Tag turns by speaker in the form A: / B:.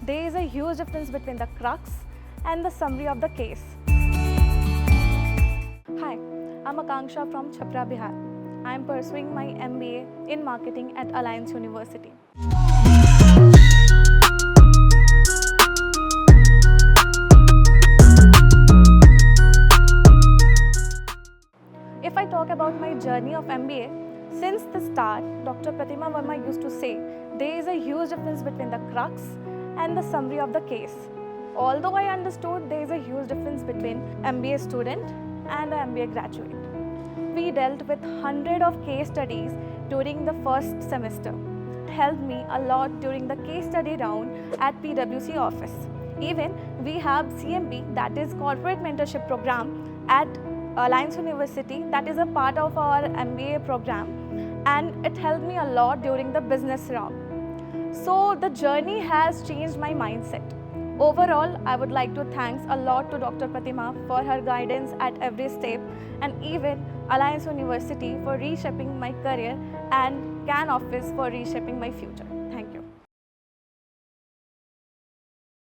A: there is a huge difference between the crux and the summary of the case. Hi, I'm Akanksha from Chhapra, Bihar. I am pursuing my MBA in marketing at Alliance University. If I talk about my journey of MBA, since the start, Dr. Pratima Verma used to say, there is a huge difference between the crux and the summary of the case. Although I understood there is a huge difference between MBA student and an MBA graduate. We dealt with hundreds of case studies during the first semester. It helped me a lot during the case study round at PwC office. Even we have CMP, that is Corporate Mentorship Program at Alliance University, that is a part of our MBA program, and it helped me a lot during the business round. So the journey has changed my mindset. Overall, I would like to thank a lot to Dr. Pratima for her guidance at every step, and even Alliance University for reshaping my career and CAN office for reshaping my future.